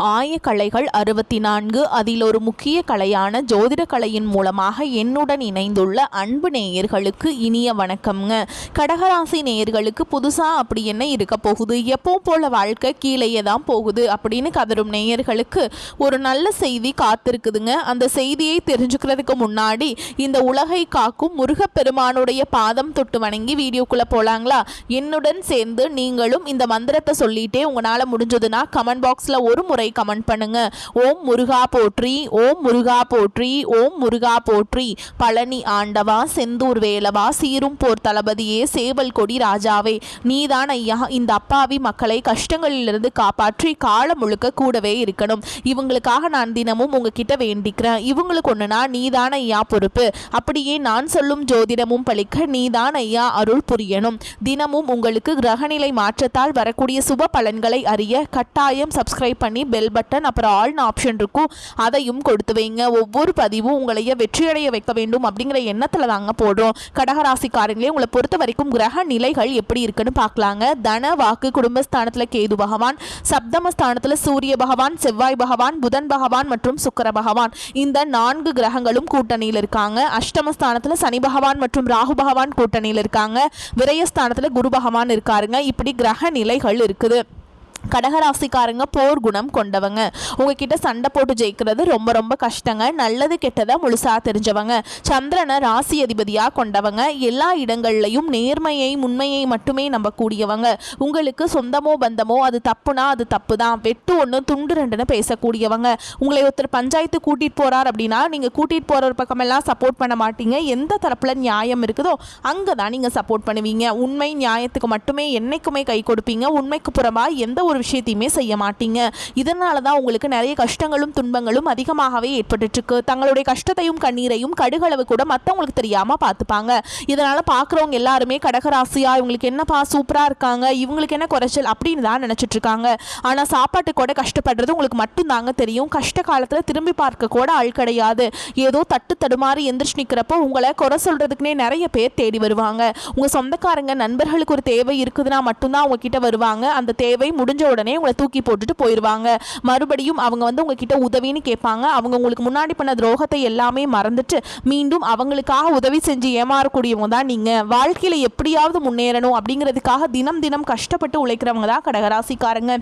ஆயக்கலைகள் 64 அதில் ஒரு முக்கிய கலையான ஜோதிட கலையின் மூலமாக என்னுடன் இணைந்துள்ள அன்பு நேயர்களுக்கு இனிய வணக்கம்ங்க. கடகராசி நேயர்களுக்கு புதுசாக அப்படி என்ன இருக்க போகுது, எப்போ போல வாழ்க்கை கீழேயே தான் போகுது அப்படின்னு கதரும் நேயர்களுக்கு ஒரு நல்ல செய்தி காத்திருக்குதுங்க. அந்த செய்தியை தெரிஞ்சுக்கிறதுக்கு முன்னாடி இந்த உலகை காக்கும் முருகப்பெருமானுடைய பாதம் தொட்டு வணங்கி வீடியோக்குள்ளே போகலாங்களா? என்னுடன் சேர்ந்து நீங்களும் இந்த மந்திரத்தை சொல்லிட்டே உங்களால் முடிஞ்சதுன்னா கமெண்ட் பாக்ஸில் ஒரு முறை கமெண்ட் பண்ணுங்க. ஓம் முருகா போற்றி, ஓம் முருகா போற்றி, ஓம் முருகா போற்றி. பழனி ஆண்டவா, செந்தூர் வேலவா, சீரும் போர் தளபதியே, சேவல் கொடி ராஜாவே, நீதான் ஐயா இந்த அப்பாவி மக்களை கஷ்டங்களிலிருந்து காப்பாற்றி காலம் முழுக்க கூடவே இருக்கணும். இவங்களுக்காக நான் தினமும் உங்ககிட்ட வேண்டிக்கிறேன். இவங்களுக்கு ஒண்ணுனா நீதான் ஐயா பொறுப்பு. அப்படியே நான் சொல்லும் ஜோதிடமும் பழிக்க நீதான் ஐயா அருள் புரியணும். தினமும் உங்களுக்கு கிரகநிலை மாற்றத்தால் வரக்கூடிய சுப பலன்களை அறிய கட்டாயம் சப்ஸ்கிரைப் பண்ணி பெல் பட்டன் அப்புறம் ஆல்னு ஆப்ஷன் இருக்கும், அதையும் கொடுத்து வைங்க. ஒவ்வொரு பதிவும் உங்களைய வெற்றியடைய வைக்க வேண்டும் அப்படிங்கிற எண்ணத்தில் தாங்க போடுறோம். கடகராசிக்காரங்களே, உங்களை பொறுத்த வரைக்கும் கிரக நிலைகள் எப்படி இருக்குன்னு பார்க்கலாங்க. தன வாக்கு குடும்பஸ்தானத்தில் கேது பகவான், சப்தமஸ்தானத்தில் சூரிய பகவான், செவ்வாய் பகவான், புதன் பகவான் மற்றும் சுக்கிர பகவான், இந்த 4 கிரகங்களும் கூட்டணியில் இருக்காங்க. அஷ்டமஸ்தானத்தில் சனி பகவான் மற்றும் ராகு பகவான் கூட்டணியில் இருக்காங்க. விரயஸ்தானத்தில் குரு பகவான் இருக்காருங்க. இப்படி கிரக நிலைகள் இருக்குது. கடகராசிக்காரங்க போர் குணம் கொண்டவங்க. உங்ககிட்ட சண்டை போட்டு ஜெயிக்கிறது ரொம்ப ரொம்ப கஷ்டங்க. நல்லது கெட்டதை முழுசா தெரிஞ்சவங்க. சந்திரனை ராசி அதிபதியாக கொண்டவங்க. எல்லா இடங்கள்லையும் நேர்மையை உண்மையை மட்டுமே நம்பக்கூடியவங்க. உங்களுக்கு சொந்தமோ பந்தமோ அது தப்புனா அது தப்பு தான், வெட்டு ஒன்று துண்டு ரெண்டுன்னு பேசக்கூடியவங்க. உங்களை ஒருத்தர் பஞ்சாயத்து கூட்டிகிட்டு போகிறார் அப்படின்னா நீங்கள் கூட்டிகிட்டு போகிற ஒரு பக்கமெல்லாம் சப்போர்ட் பண்ண மாட்டீங்க. எந்த தரப்பில் நியாயம் இருக்குதோ அங்கே தான் நீங்கள் சப்போர்ட் பண்ணுவீங்க. உண்மை நியாயத்துக்கு மட்டுமே என்னைக்குமே கை கொடுப்பீங்க. உண்மைக்கு புறமாக எந்த ஒரு விஷயத்தையுமே செய்ய மாட்டீங்க. இதனால தான் உங்களுக்கு நிறைய கஷ்டங்களும் துன்பங்களும் அதிகமாகவே ஏற்பட்டு இருக்கு. தங்களுடைய கஷ்டத்தையும் கண்ணீரையும் கடுகளவு கூட மற்றவங்களுக்கு தெரியாம பார்த்துப்பாங்க. இதனால பார்க்குறவங்க எல்லாருமே கடகராசியா இவங்களுக்கு என்னப்பா சூப்பரா இருக்காங்க, இவங்களுக்கு என்ன குறைச்சல் அப்படின்னு தான் நினைச்சிட்டு இருக்காங்க. ஆனா சாப்பாட்டு கூட கஷ்டப்படுறது உங்களுக்கு மட்டும் தாங்க தெரியும். கஷ்ட காலத்துல திரும்பி பார்க்க கூட ஆள் கிடையாது. ஏதோ தட்டு தடுமாறி எந்திரிச்சு நிற்கிறப்போ உங்களை குறை சொல்றதுக்குன்னே நிறைய பேர் தேடி வருவாங்க. உங்க சொந்தக்காரங்க நண்பர்களுக்கு ஒரு தேவை இருக்குதுன்னா மட்டும்தான் உங்ககிட்ட வருவாங்க. அந்த தேவை முடிஞ்ச உடனே உங்களை தூக்கி போட்டுட்டு போயிடுவாங்க. மறுபடியும் அவங்க உங்ககிட்ட உதவின்னு கேட்பாங்க. அவங்க உங்களுக்கு முன்னாடி பண்ண துரோகத்தை எல்லாமே மறந்துட்டு மீண்டும் அவங்களுக்காக உதவி செஞ்சு ஏமாறக்கூடியவங்க தான் நீங்க. வாழ்க்கையில எப்படியாவது முன்னேறணும் அப்படிங்கிறதுக்காக தினம் தினம் கஷ்டப்பட்டு உழைக்கிறவங்க தான் கடகராசிக்காரங்க.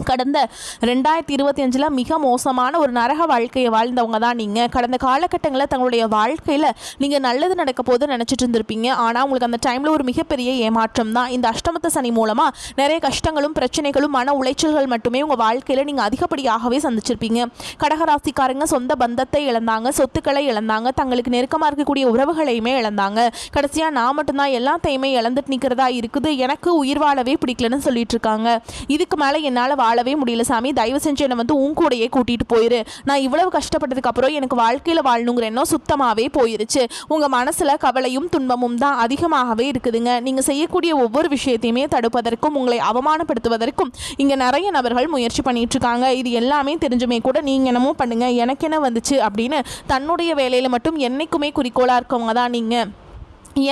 கடந்த 2025 மிக மோசமான ஒரு நரக வாழ்க்கையை வாழ்ந்தவங்க தான் நீங்கள். கடந்த காலகட்டங்களில் தங்களுடைய வாழ்க்கையில் நீங்கள் நல்லது நடக்க போது நினச்சிட்டு இருந்திருப்பீங்க. ஆனால் உங்களுக்கு அந்த டைமில் ஒரு மிகப்பெரிய ஏமாற்றம் தான். இந்த அஷ்டமத்த சனி மூலமாக நிறைய கஷ்டங்களும் பிரச்சனைகளும் மன உளைச்சல்கள் மட்டுமே உங்கள் வாழ்க்கையில் நீங்கள் அதிகப்படியாகவே சந்திச்சிருப்பீங்க. கடகராசிக்காரங்க சொந்த பந்தத்தை இழந்தாங்க, சொத்துக்களை இழந்தாங்க, தங்களுக்கு நெருக்கமாக இருக்கக்கூடிய உறவுகளையுமே இழந்தாங்க. கடைசியாக நான் மட்டும்தான் எல்லாத்தையுமே இழந்துட்டு நிற்கிறதா இருக்குது, எனக்கு உயிர் வாழவே பிடிக்கலன்னு சொல்லிட்டு இருக்காங்க. இதுக்கு மேலே என்னால் வாழவே முடியல சாமி, தயவு செஞ்சு என்னை உன் கூடையே கூட்டிட்டு போயிரு. நான் இவ்வளவு கஷ்டப்பட்டதுக்கு அப்புறம் எனக்கு வாழ்க்கையில வாழணுங்கிற எண்ணம் சுத்தமாவே போயிருச்சு. உங்க மனசுல கவலையும் துன்பமும் தான் அதிகமாகவே இருக்குதுங்க. நீங்க செய்யக்கூடிய ஒவ்வொரு விஷயத்தையுமே தடுப்பதற்கும் உங்களை அவமானப்படுத்துவதற்கும் இங்க நிறைய நபர்கள் முயற்சி பண்ணிட்டு இருக்காங்க. இது எல்லாமே தெரிஞ்சுமே கூட நீங்க என்னமோ பண்ணுங்க, எனக்கு என்ன வந்துச்சு அப்படின்னு தன்னுடைய வேலையில மட்டும் என்னைக்குமே குறிக்கோளா இருக்கவங்க தான் நீங்க.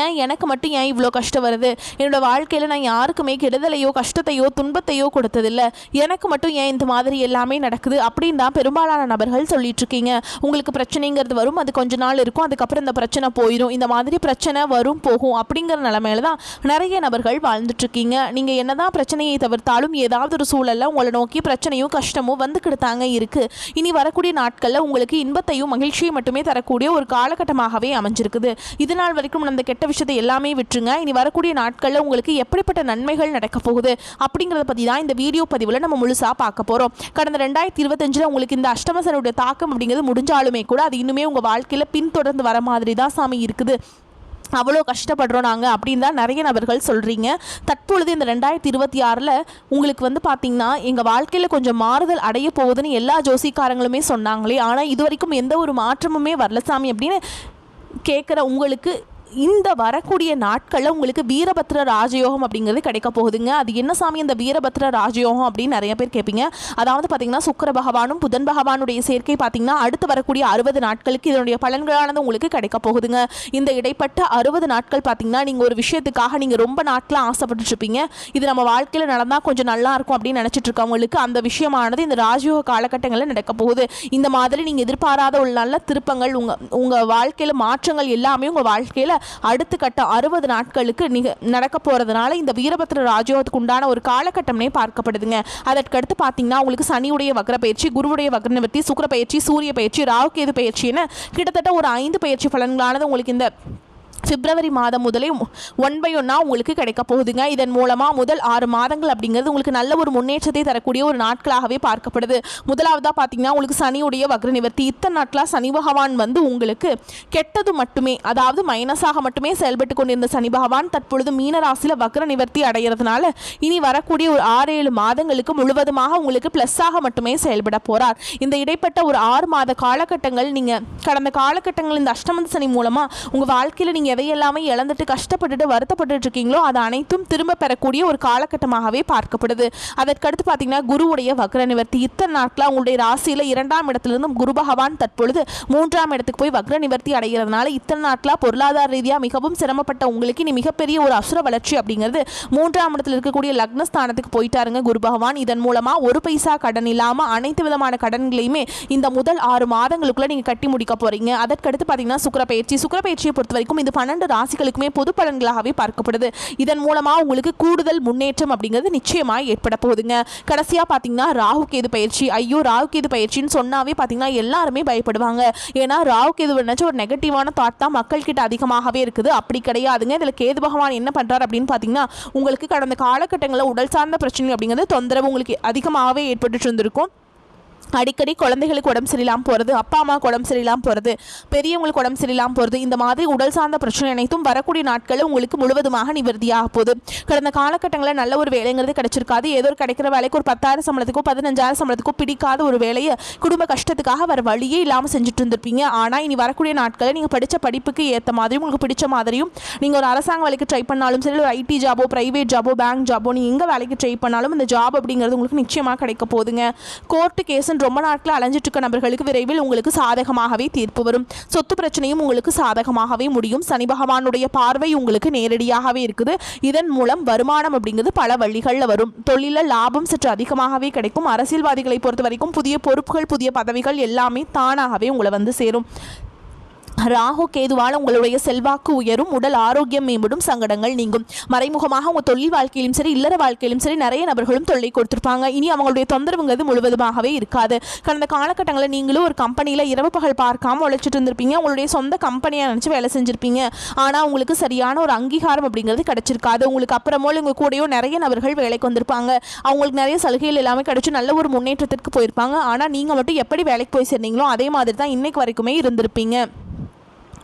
ஏன் எனக்கு மட்டும் ஏன் இவ்வளோ கஷ்டம் வருது, என்னோடய வாழ்க்கையில் நான் யாருக்குமே கெடுதலையோ கஷ்டத்தையோ துன்பத்தையோ கொடுத்ததில்லை, எனக்கு மட்டும் ஏன் இந்த மாதிரி எல்லாமே நடக்குது அப்படின்னு தான் பெரும்பாலான நபர்கள் சொல்லிட்டு இருக்கீங்க. உங்களுக்கு பிரச்சனைங்கிறது வரும், அது கொஞ்ச நாள் இருக்கும், அதுக்கப்புறம் இந்த பிரச்சனை போயிடும். இந்த மாதிரி பிரச்சனை வரும் போகும் அப்படிங்கிற நிலைமையில தான் நிறைய நபர்கள் வாழ்ந்துட்டுருக்கீங்க. நீங்கள் என்னதான் பிரச்சனையை தவிர்த்தாலும் ஏதாவது ஒரு சூழலில் உங்களை நோக்கி பிரச்சனையும் கஷ்டமும் வந்துக்கிட்டு தாங்க இருக்குது. இனி வரக்கூடிய நாட்களில் உங்களுக்கு இன்பத்தையும் மகிழ்ச்சியும் மட்டுமே தரக்கூடிய ஒரு காலகட்டமாகவே அமைஞ்சிருக்குது. இதனால் வரைக்கும் அந்த கெட்ட விஷயத்தை எல்லாமே விட்டுருங்க. இனி வரக்கூடிய நாட்களில் உங்களுக்கு எப்படிப்பட்ட நன்மைகள் நடக்க போகுது அப்படிங்கிறத பற்றி தான் இந்த வீடியோ பதிவில் நம்ம முழுசாக பார்க்க போகிறோம். கடந்த 2025 உங்களுக்கு இந்த அஷ்டமசனுடைய தாக்கம் அப்படிங்கிறது முடிஞ்சாலுமே கூட அது இன்னுமே உங்கள் வாழ்க்கையில் பின்தொடர்ந்து வர மாதிரி தான் சாமி இருக்குது. அவ்வளோ கஷ்டப்படுறோம் நாங்கள் அப்படின்னு தான் நிறைய நபர்கள் சொல்கிறீங்க. தற்பொழுது இந்த 2026 உங்களுக்கு பார்த்திங்கன்னா எங்கள் வாழ்க்கையில் கொஞ்சம் மாறுதல் அடைய போகுதுன்னு எல்லா ஜோசிக்காரங்களுமே சொன்னாங்களே, ஆனால் இது வரைக்கும் எந்த ஒரு மாற்றமுமே வரல சாமி அப்படின்னு கேட்குற உங்களுக்கு இந்த வரக்கூடிய நாட்களில் உங்களுக்கு வீரபத்ர ராஜயோகம் அப்படிங்கிறது கிடைக்க போகுதுங்க. அது என்ன சாமி இந்த வீரபத்ர ராஜயோகம் அப்படின்னு நிறைய பேர் கேட்பீங்க. அதாவது பார்த்தீங்கன்னா சுக்கிர பகவானும் புதன் பகவானுடைய சேர்க்கை பார்த்தீங்கன்னா அடுத்து வரக்கூடிய 60 நாட்களுக்கு இதனுடைய பலன்களானது உங்களுக்கு கிடைக்க போகுதுங்க. இந்த இடைப்பட்ட 60 நாட்கள் பார்த்தீங்கன்னா நீங்கள் ஒரு விஷயத்துக்காக நீங்கள் ரொம்ப நாட்களாக ஆசைப்பட்டுருப்பீங்க. இது நம்ம வாழ்க்கையில் நடந்தால் கொஞ்சம் நல்லா இருக்கும் அப்படின்னு நினச்சிட்டு இருக்கவங்களுக்கு அந்த விஷயமானது இந்த ராஜயோக காலகட்டங்களில் நடக்க போகுது. இந்த மாதிரி நீங்கள் எதிர்பாராத ஒரு நல்ல திருப்பங்கள் உங்கள் வாழ்க்கையில் மாற்றங்கள் எல்லாமே உங்கள் வாழ்க்கையில் அடுத்த கட்டம் 60 நாட்களுக்கு நடக்க போகிறதுனால இந்த வீரபத்ர ராஜயோகத்துக்கு உண்டான ஒரு காலகட்டம்னே பார்க்கப்படுதுங்க. அதற்கடுத்து பார்த்தீங்கன்னா உங்களுக்கு சனியுடைய வக்ர பயிற்சி, குருவுடைய வக்ர நிவர்த்தி, சுக்கிர பயிற்சி, சூரிய பயிற்சி, ராகு கேது பயிற்சின்னு கிட்டத்தட்ட ஒரு 5 பயிற்சி பலன்களானது உங்களுக்கு இந்த பிப்ரவரி மாதம் முதலே 1 by 1 உங்களுக்கு கிடைக்க போகுதுங்க. இதன் மூலமாக முதல் 6 மாதங்கள் அப்படிங்கிறது உங்களுக்கு நல்ல ஒரு முன்னேற்றத்தை தரக்கூடிய ஒரு நாட்களாகவே பார்க்கப்படுது. முதலாவதாக பார்த்தீங்கன்னா உங்களுக்கு சனியுடைய வக்ர நிவர்த்தி. இத்தனை நாட்களாக சனி பகவான் வந்து உங்களுக்கு கெட்டது மட்டுமே, அதாவது மைனஸாக மட்டுமே செயல்பட்டு கொண்டிருந்த சனி பகவான் தற்பொழுது மீன ராசியில் வக்ர நிவர்த்தி அடைகிறதுனால இனி வரக்கூடிய ஒரு 6-7 மாதங்களுக்கு முழுவதுமாக உங்களுக்கு ப்ளஸ்ஸாக மட்டுமே செயல்பட போகிறார். இந்த இடைப்பட்ட ஒரு 6 மாத காலகட்டங்கள் நீங்கள் கடந்த காலகட்டங்கள் இந்த அஷ்டமந்த சனி மூலமாக உங்கள் வாழ்க்கையில் நீங்கள் எதையெல்லாமே இழந்துட்டு கஷ்டப்பட்டுட்டு வருத்தப்பட்டு இருக்கீங்களோ அது அனைத்தும் திரும்ப பெறக்கூடிய ஒரு காலகட்டமாகவே பார்க்கப்படுது. அதற்கடுத்து பார்த்தீங்கன்னா குருவுடைய வக்ர நிவர்த்தி. இத்தனை நாட்களாக உங்களுடைய ராசியில் 2ஆம் இடத்திலிருந்து குரு பகவான் தற்பொழுது 3ஆம் இடத்துக்கு போய் வக்ர நிவர்த்தி அடைகிறதுனால இத்தனை நாட்களாக பொருளாதார ரீதியாக மிகவும் சிரமப்பட்ட உங்களுக்கு இனி மிகப்பெரிய ஒரு அசுர வளர்ச்சி அப்படிங்கிறது 3ஆம் இடத்தில் இருக்கக்கூடிய லக்னஸ்தானத்துக்கு போயிட்டாருங்க குரு பகவான். இதன் மூலமாக ஒரு பைசா கடன் இல்லாமல் அனைத்து விதமான கடன்களையுமே இந்த முதல் 6 மாதங்களுக்குள்ள நீங்கள் கட்டி முடிக்க போறீங்க. அதற்கடுத்து பார்த்தீங்கன்னா சுக்கிர பயிற்சியை பொறுத்த வரைக்கும் இது 12 ராசிகளுக்குமே பொது பலன்களாகவே பார்க்கப்படுது. இதன் மூலமாக உங்களுக்கு கூடுதல் முன்னேற்றம் அப்படிங்கிறது நிச்சயமாக ஏற்பட போகுதுங்க. கடைசியாக பார்த்தீங்கன்னா ராகு கேது பயிற்சி. ஐயோ ராகு கேது பயிற்சின்னு சொன்னாவே பார்த்தீங்கன்னா எல்லாருமே பயப்படுவாங்க. ஏன்னா ராகு கேது ஒரு நெகட்டிவான தாட் தான் மக்கள் கிட்ட அதிகமாகவே இருக்குது. அப்படி கிடையாதுங்க. இதில் கேது பகவான் என்ன பண்ணுறாரு அப்படின்னு பார்த்தீங்கன்னா உங்களுக்கு கடந்த காலகட்டங்களில் உடல் சார்ந்த பிரச்சனை அப்படிங்கிறது தொந்தரவு உங்களுக்கு அதிகமாகவே ஏற்பட்டு இருந்திருக்கும். அடிக்கடி குழந்தைகளுக்கு உடம்பு சரியில்லாமல் போகிறது, அப்பா அம்மாவுக்கு உடம்பு சரியில்லாமல் போகிறது, பெரியவங்களுக்கு உடம்பு சரியில்லாமல் போகிறது, இந்த மாதிரி உடல் சார்ந்த பிரச்சனை அனைத்தும் வரக்கூடிய நாட்களில் உங்களுக்கு முழுவதுமாக நிவர்த்தியாக போகுது. கடந்த காலகட்டங்களில் நல்ல ஒரு வேலைங்கிறது கிடைச்சிருக்காது. ஏதோ ஒரு கிடைக்கிற வேலைக்கு ஒரு 10,000 சம்பளத்துக்கோ 15,000 சம்பளத்துக்கோ பிடிக்காத ஒரு வேலையை குடும்ப கஷ்டத்துக்காக வர வழியே இல்லாமல் செஞ்சுட்டு இருந்திருப்பீங்க. ஆனால் இனி வரக்கூடிய நாட்களில் நீங்கள் படித்த படிப்புக்கு ஏற்ற மாதிரியும் உங்களுக்கு பிடிச்ச மாதிரியும் நீங்கள் ஒரு அரசாங்க வேலைக்கு ட்ரை பண்ணாலும் சரி, ஒரு ஐடி ஜாபோ, பிரைவேட் ஜாபோ, பேங்க் ஜாபோ, நீங்கள் எங்கே வேலைக்கு ட்ரை பண்ணாலும் இந்த ஜாப் அப்படிங்கிறது உங்களுக்கு நிச்சயமாக கிடைக்க போகுதுங்க. கோர்ட்டு கேஸ் ரொம்ப நாட்கள் அலைஞ்சிட்டு இருக்க நபர்களுக்கு விரைவில் உங்களுக்கு சாதகமாகவே தீர்ப்பு வரும். சொத்து பிரச்சனையும் உங்களுக்கு சாதகமாகவே முடியும். சனி பகவானுடைய பார்வை உங்களுக்கு நேரடியாகவே இருக்குது. இதன் மூலம் வருமானம் அப்படிங்கிறது பல வழிகளில் வரும். தொழிலில் லாபம் சற்று அதிகமாகவே கிடைக்கும். அரசியல்வாதிகளை பொறுத்த வரைக்கும் புதிய பொறுப்புகள், புதிய பதவிகள் எல்லாமே தானாகவே உங்களை வந்து சேரும். ராகு கேதுவால் உங்களுடைய செல்வாக்கு உயரும், உடல் ஆரோக்கியம் மேம்படும், சங்கடங்கள் நீங்கும். மறைமுகமாக உங்கள் தொழில் வாழ்க்கையிலும் சரி, இல்லற வாழ்க்கையிலும் சரி நிறைய நபர்களும் தொல்லை கொடுத்துருப்பாங்க. இனி அவங்களுடைய தொந்தரவுங்கிறது முழுவதுமாகவே இருக்காது. கடந்த காலகட்டங்களில் நீங்களும் ஒரு கம்பெனியில் இரவு பகல் பார்க்காம உழைச்சிட்டு இருந்திருப்பீங்க. உங்களுடைய சொந்த கம்பெனியை நினச்சி வேலை செஞ்சுருப்பீங்க. ஆனால் உங்களுக்கு சரியான ஒரு அங்கீகாரம் அப்படிங்கிறது கிடைச்சிருக்காது. உங்களுக்கு அப்புறமோ உங்கள் கூடயோ நிறைய நபர்கள் வேலைக்கு வந்திருப்பாங்க. அவங்களுக்கு நிறைய சலுகைகள் எல்லாமே கிடைச்சி நல்ல ஒரு முன்னேற்றத்திற்கு போயிருப்பாங்க. ஆனால் நீங்கள் மட்டும் எப்படி வேலைக்கு போய் சேர்ந்தீங்களோ அதே மாதிரி தான் இன்னைக்கு வரைக்குமே இருந்திருப்பீங்க.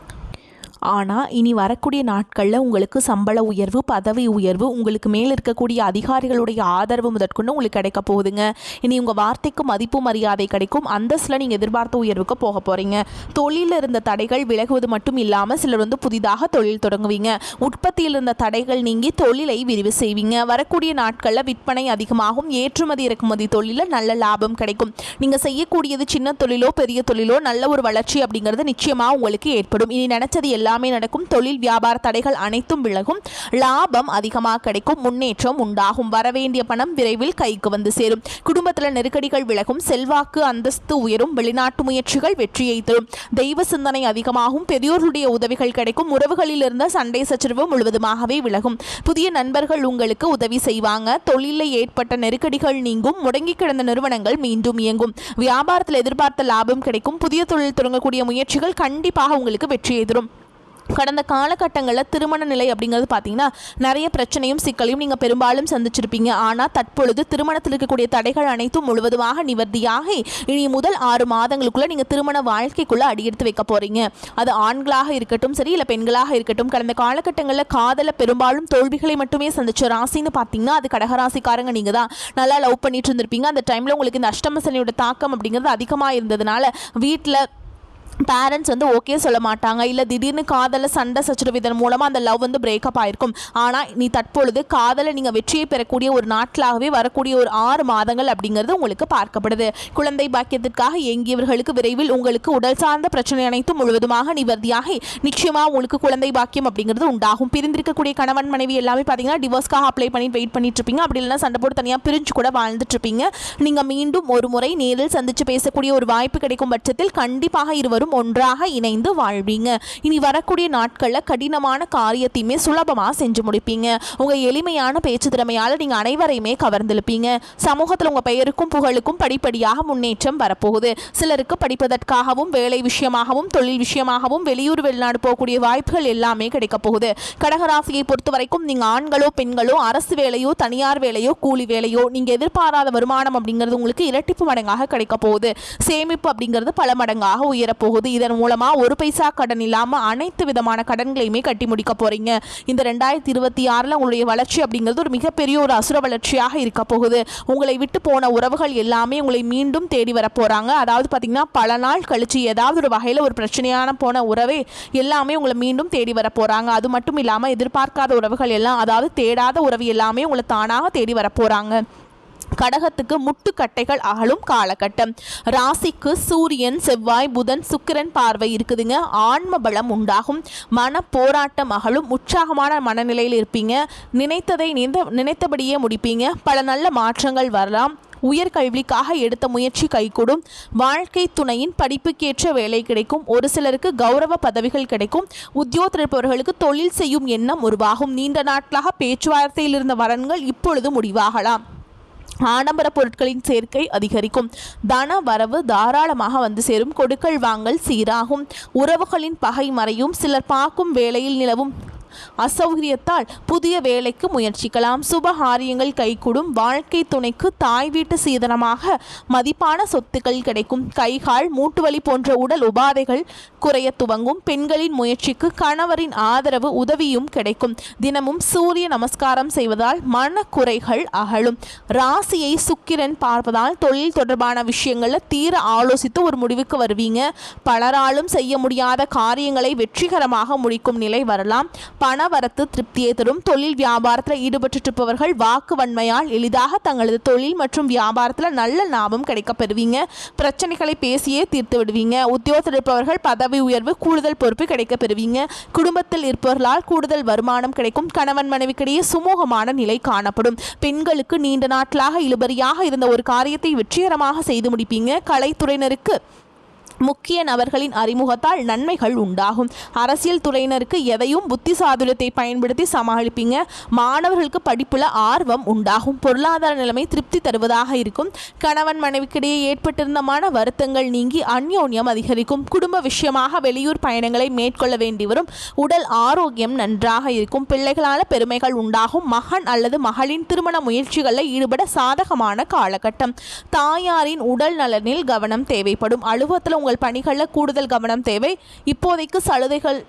ஆனால் இனி வரக்கூடிய நாட்களில் உங்களுக்கு சம்பள உயர்வு, பதவி உயர்வு, உங்களுக்கு மேலே இருக்கக்கூடிய அதிகாரிகளுடைய ஆதரவு முதற்கொண்டு உங்களுக்கு கிடைக்க போகுதுங்க. இனி உங்கள் வார்த்தைக்கு மதிப்பு மரியாதை கிடைக்கும். அந்தஸ்தில் நீங்கள் எதிர்பார்த்த உயர்வுக்கு போக போகிறீங்க. தொழிலில் இருந்த தடைகள் விலகுவது மட்டும் இல்லாமல் சிலர் வந்து புதிதாக தொழில் தொடங்குவீங்க. உற்பத்தியில் இருந்த தடைகள் நீங்கி தொழிலை விரிவு செய்வீங்க. வரக்கூடிய நாட்களில் விற்பனை அதிகமாகும். ஏற்றுமதி இறக்குமதி தொழிலில் நல்ல லாபம் கிடைக்கும். நீங்கள் செய்யக்கூடியது சின்ன தொழிலோ பெரிய தொழிலோ நல்ல ஒரு வளர்ச்சி அப்படிங்கிறது நிச்சயமாக உங்களுக்கு ஏற்படும். இனி நினைச்சது எல்லாமே நடக்கும். தொழில் வியாபார தடைகள் அனைத்தும் விலகும். லாபம் அதிகமாக கிடைக்கும். முன்னேற்றம் உண்டாகும். வரவேண்டிய பணம் விரைவில் கைக்கு வந்து சேரும். குடும்பத்தில் நெருக்கடிகள் விலகும். செல்வாக்கு அந்தஸ்து உயரும். வெளிநாட்டு முயற்சிகள் வெற்றியை தரும். தெய்வ சிந்தனை அதிகமாகும். பெரியோர்களுடைய உதவிகள் கிடைக்கும். உறவுகளில் இருந்த சண்டை சச்சரவு முழுவதுமாகவே விலகும். புதிய நண்பர்கள் உங்களுக்கு உதவி செய்வாங்க. தொழிலில் ஏற்பட்ட நெருக்கடிகள் நீங்கும். முடங்கி கிடந்த நிறுவனங்கள் மீண்டும் இயங்கும். வியாபாரத்தில் எதிர்பார்த்த லாபம் கிடைக்கும். புதிய தொழில் தொடங்கக்கூடிய முயற்சிகள் கண்டிப்பாக உங்களுக்கு வெற்றியை தரும். கடந்த காலகட்டங்களில் திருமண நிலை அப்படிங்கிறது பார்த்தீங்கன்னா நிறைய பிரச்சனையும் சிக்கலையும் நீங்கள் பெரும்பாலும் சந்திச்சிருப்பீங்க. ஆனால் தற்பொழுது திருமணத்தில் இருக்கக்கூடிய தடைகள் அனைத்தும் முழுவதுமாக நிவர்த்தியாகி இனி முதல் 6 மாதங்களுக்குள்ளே நீங்கள் திருமண வாழ்க்கைக்குள்ளே அடியெடுத்து வைக்க போகிறீங்க. அது ஆண்களாக இருக்கட்டும் சரி, இல்லை பெண்களாக இருக்கட்டும். கடந்த காலகட்டங்களில் காதலில் பெரும்பாலும் தோல்விகளை மட்டுமே சந்திச்ச ராசின்னு பார்த்தீங்கன்னா அது கடகராசிக்காரங்க நீங்கள் தான். நல்லா லவ் பண்ணிட்டு இருந்திருப்பீங்க. அந்த டைமில் உங்களுக்கு இந்த அஷ்டம சனியோட தாக்கம் அப்படிங்கிறது அதிகமாக இருந்ததுனால வீட்டில் பேரண்ட்ஸ் வந்து ஓகே சொல்ல மாட்டாங்க, இல்லை திடீர்னு காதலில் சண்டை சச்சரவு இதன் மூலமாக அந்த லவ் வந்து பிரேக்கப் ஆயிருக்கும். ஆனால் நீ தற்பொழுது காதலை நீங்கள் வெற்றியை பெறக்கூடிய ஒரு நாட்களாகவே வரக்கூடிய ஒரு 6 மாதங்கள் அப்படிங்கிறது உங்களுக்கு பார்க்கப்படுது. குழந்தை பாக்கியத்திற்காக இயங்கியவர்களுக்கு விரைவில் உங்களுக்கு உடல் சார்ந்த பிரச்சனை அனைத்தும் முழுவதுமாக நிவர்த்தியாகி நிச்சயமாக உங்களுக்கு குழந்தை பாக்கியம் அப்படிங்கிறது உண்டாகும். பிரிந்திருக்கக்கூடிய கணவன் மனைவி எல்லாமே பார்த்தீங்கன்னா டிவோர்ஸ்க்காக அப்ளை பண்ணி வெயிட் பண்ணிட்டு இருப்பீங்க. அப்படி இல்லைன்னா சண்டை போட்டு தனியாக பிரிஞ்சு கூட வாழ்ந்துட்டு இருப்பீங்க. நீங்கள் மீண்டும் ஒரு முறை நேரில் சந்தித்து பேசக்கூடிய ஒரு வாய்ப்பு கிடைக்கும் பட்சத்தில் கண்டிப்பாக இருவரும் ஒன்றாக இணைந்து வாழ்வீங்க. இனி வரக்கூடிய நாட்களில் கடினமான காரியத்தையுமே சுலபமாக செஞ்சு முடிப்பீங்க. உங்கள் எளிமையான பேச்சு திறமையால் நீங்கள் அனைவரையுமே கவர்ந்திருப்பீங்க. சமூகத்தில் உங்கள் பெயருக்கும் புகழுக்கும் படிப்படியாக முன்னேற்றம் வரப்போகுது. சிலருக்கு படிப்பதற்காகவும் வேலை விஷயமாகவும் தொழில் விஷயமாகவும் வெளியூர் வெளிநாடு போகக்கூடிய வாய்ப்புகள் எல்லாமே கிடைக்க போகுது. கடகராசியை பொறுத்த வரைக்கும் நீங்கள் ஆண்களோ பெண்களோ அரசு வேலையோ தனியார் வேலையோ கூலி வேலையோ நீங்கள் எதிர்பாராத வருமானம் அப்படிங்கிறது உங்களுக்கு இரட்டிப்பு மடங்காக கிடைக்க போகுது. சேமிப்பு அப்படிங்கிறது பல மடங்காக உயரப்போகுது. இதன் மூலமா ஒரு பைசா கடன் இல்லாம அனைத்து விதமான கடன்களையுமே கட்டி முடிக்க போறீங்க. இந்த 2026 உங்களுடைய வளர்ச்சி அப்படிங்கிறது ஒரு மிகப்பெரிய ஒரு அசுர வளர்ச்சியாக இருக்க போகுது. உங்களை விட்டு போன உறவுகள் எல்லாமே உங்களை மீண்டும் தேடி வர போறாங்க. அதாவது பாத்தீங்கன்னா பல நாள் கழிச்சு ஏதாவது ஒரு வகையில ஒரு பிரச்சனையான போன உறவே எல்லாமே உங்களை மீண்டும் தேடி வர போறாங்க. அது மட்டும் இல்லாம எதிர்பார்க்காத உறவுகள் எல்லாம், அதாவது தேடாத உறவு எல்லாமே உங்களை தானாக தேடி வர போறாங்க. கடகத்துக்கு முட்டுக்கட்டைகள் அகலும் காலகட்டம். ராசிக்கு சூரியன் செவ்வாய் புதன் சுக்கிரன் பார்வை இருக்குதுங்க. ஆன்ம பலம் உண்டாகும். மன போராட்டம் அகலும். உற்சாகமான மனநிலையில் இருப்பீங்க. நினைத்ததை நினைத்தபடியே முடிப்பீங்க. பல நல்ல மாற்றங்கள் வரலாம். உயர்கல்விக்காக எடுத்த முயற்சி கைகூடும். வாழ்க்கை துணையின் படிப்புக்கேற்ற வேலை கிடைக்கும். ஒரு சிலருக்கு கௌரவ பதவிகள் கிடைக்கும். உத்தியோகத்தில் இருப்பவர்களுக்கு தொழில் செய்யும் எண்ணம் உருவாகும். நீண்ட நாட்களாக பேச்சுவார்த்தையில் இருந்த வரன்கள் இப்பொழுது முடிவாகலாம். ஆடம்பர பொருட்களின் சேர்க்கை அதிகரிக்கும். தன வரவு தாராளமாக வந்து சேரும். கொடுக்கல் வாங்கல் சீராகும். உறவுகளின் பகை மறையும். சிலர் பார்க்கும் வேலையில் நிலவும் அசௌகரியத்தால் புதிய வேலைக்கு முயற்சிக்கலாம். சுபகாரியங்கள் கைகூடும். வாழ்க்கை துணைக்கு தாய் வீட்டு சீதனமாக மதிப்பான சொத்துக்கள் கிடைக்கும். கைகால் மூட்டுவலி போன்ற உடல் உபாதைகள் குறைய துவங்கும். பெண்களின் முயற்சிக்கு கணவரின் ஆதரவு உதவியும் கிடைக்கும். தினமும் சூரிய நமஸ்காரம் செய்வதால் மனக்குறைகள் அகலும். ராசியை சுக்கிரன் பார்ப்பதால் தொழில் தொடர்பான விஷயங்களில் தீர ஆலோசித்து ஒரு முடிவுக்கு வருவீங்க. பலராலும் செய்ய முடியாத காரியங்களை வெற்றிகரமாக முடிக்கும் நிலை வரலாம். பணவரத்து திருப்தியை தரும். தொழில் வியாபாரத்தில் ஈடுபட்டிருப்பவர்கள் வாக்கு வன்மையால் எளிதாக தங்களது தொழில் மற்றும் வியாபாரத்தில் நல்ல லாபம் கிடைக்க பெறுவீங்க. பிரச்சனைகளை பேசியே தீர்த்து விடுவீங்க. உத்தியோகத்தில் இருப்பவர்கள் பதவி உயர்வு கூடுதல் பொறுப்பு கிடைக்க பெறுவீங்க. குடும்பத்தில் இருப்பவர்களால் கூடுதல் வருமானம் கிடைக்கும். கணவன் மனைவிக்கிடையே சுமூகமான நிலை காணப்படும். பெண்களுக்கு நீண்ட நாட்களாக இழுபறியாக இருந்த ஒரு காரியத்தை வெற்றிகரமாக செய்து முடிப்பீங்க. கலைத்துறையினருக்கு முக்கிய நபர்களின் அறிமுகத்தால் நன்மைகள் உண்டாகும். அரசியல் துறையினருக்கு எதையும் புத்தி சாதுரியத்தை பயன்படுத்தி சமாளிப்பீங்க. மாணவர்களுக்கு படிப்புல ஆர்வம் உண்டாகும். பொருளாதார நிலைமை திருப்தி தருவதாக இருக்கும். கணவன் மனைவிக்கிடையே ஏற்பட்டிருந்த மன வருத்தங்கள் நீங்கி அந்யோன்யம் அதிகரிக்கும். குடும்ப விஷயமாக வெளியூர் பயணங்களை மேற்கொள்ள வேண்டி வரும். உடல் ஆரோக்கியம் நன்றாக இருக்கும். பிள்ளைகளால் பெருமைகள் உண்டாகும். மகன் அல்லது மகளின் திருமண முயற்சிகளில் ஈடுபட சாதகமான காலகட்டம். தாயாரின் உடல் நலனில் கவனம் தேவைப்படும். அலுவலகத்தில் உங்கள் பணிகளில் கூடுதல் கவனம் தேவை. இப்போதைக்கு சலுகைகள்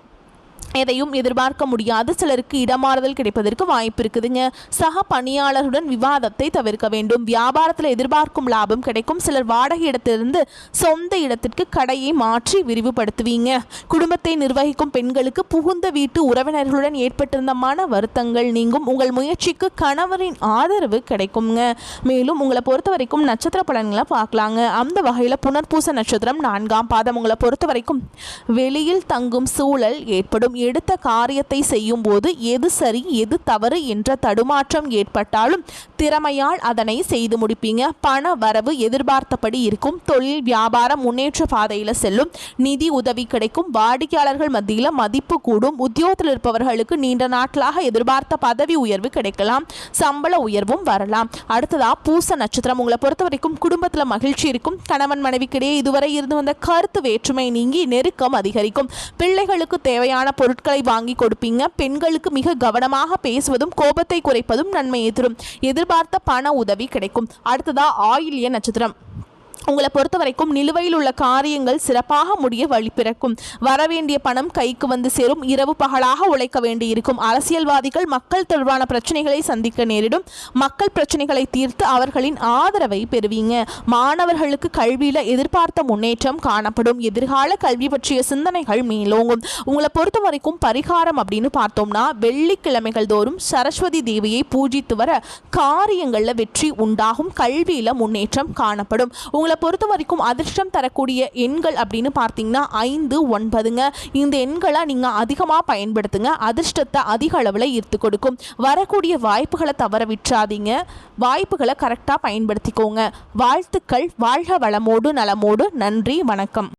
எதையும் எதிர்பார்க்க முடியாது. சிலருக்கு இடமாறுதல் கிடைப்பதற்கு வாய்ப்பு இருக்குதுங்க. சக பணியாளருடன் விவாதத்தை தவிர்க்க வேண்டும். வியாபாரத்தில் எதிர்பார்க்கும் லாபம் கிடைக்கும். சிலர் வாடகை இடத்திலிருந்து சொந்த இடத்திற்கு கடையை மாற்றி விரிவுபடுத்துவீங்க. குடும்பத்தை நிர்வகிக்கும் பெண்களுக்கு புகுந்த வீட்டு உறவினர்களுடன் ஏற்பட்டிருந்த மன வருத்தங்கள் நீங்கும். உங்கள் முயற்சிக்கு கணவரின் ஆதரவு கிடைக்குங்க. மேலும் உங்களை பொறுத்த வரைக்கும் நட்சத்திர பலன்களை பார்க்கலாங்க. அந்த வகையில் புனர்பூச நட்சத்திரம் 4ஆம் பாதம். உங்களை பொறுத்த வரைக்கும் வெளியில் தங்கும் சூழல் ஏற்படும். எடுத்த காரியத்தை செய்யும் போது எது சரி எது தவறு என்ற தடுமாற்றம் ஏற்பட்டாலும் திறமையால் அதனை செய்து முடிப்பீங்க. பண வரவு எதிர்பார்த்தபடி இருக்கும். தொழில் வியாபாரம் முன்னேற்ற பாதையில் செல்லும். நிதி உதவி கிடைக்கும். வாடிக்கையாளர்கள் மத்தியில் மதிப்பு கூடும். உத்தியோகத்தில் இருப்பவர்களுக்கு நீண்ட நாட்களாக எதிர்பார்த்த பதவி உயர்வு கிடைக்கலாம். சம்பள உயர்வும் வரலாம். அடுத்ததா பூச நட்சத்திரம். உங்களை பொறுத்த வரைக்கும் குடும்பத்தில் மகிழ்ச்சி இருக்கும். கணவன் மனைவிக்கிடையே இதுவரை இருந்து வந்த கருத்து வேற்றுமை நீங்கி நெருக்கம் அதிகரிக்கும். பிள்ளைகளுக்கு தேவையான பொருட்களை வாங்கி கொடுப்பீங்க. பெண்களுக்கு மிக கவனமாக பேசுவதும் கோபத்தை குறைப்பதும் நன்மையை தரும். எதிர்பார்த்த பண உதவி கிடைக்கும். அடுத்ததா ஆயில்ய நட்சத்திரம். உங்களை பொறுத்த வரைக்கும் நிலுவையில் உள்ள காரியங்கள் சிறப்பாக முடிய வழி பிறக்கும். வரவேண்டிய பணம் கைக்கு வந்து சேரும். இரவு பகலாக உழைக்க வேண்டியிருக்கும். அரசியல்வாதிகள் மக்கள் தொடர்பான பிரச்சனைகளை சந்திக்க நேரிடும். மக்கள் பிரச்சனைகளை தீர்த்து அவர்களின் ஆதரவை பெறுவீங்க. மாணவர்களுக்கு கல்வியில எதிர்பார்த்த முன்னேற்றம் காணப்படும். எதிர்கால கல்வி பற்றிய சிந்தனைகள் மேலோங்கும். உங்களை பொறுத்த வரைக்கும் பரிகாரம் அப்படின்னு பார்த்தோம்னா வெள்ளிக்கிழமைகள் தோறும் சரஸ்வதி தேவியை பூஜித்து வர காரியங்கள்ல வெற்றி உண்டாகும். கல்வியில முன்னேற்றம் காணப்படும். உங்களை பொறுத்த வரைக்கும் அதிர்ஷ்டம் தரக்கூடிய எண்கள் அப்படின்னு பார்த்தீங்கன்னா 5, 9ங்க. இந்த எண்களை நீங்கள் அதிகமாக பயன்படுத்துங்க. அதிர்ஷ்டத்தை அதிக அளவில் ஈர்த்து கொடுக்கும். வரக்கூடிய வாய்ப்புகளை தவற விட்டுறாதீங்க. வாய்ப்புகளை கரெக்டாக பயன்படுத்திக்கோங்க. வாழ்த்துக்கள். வாழ்க வளமோடு நலமோடு. நன்றி, வணக்கம்.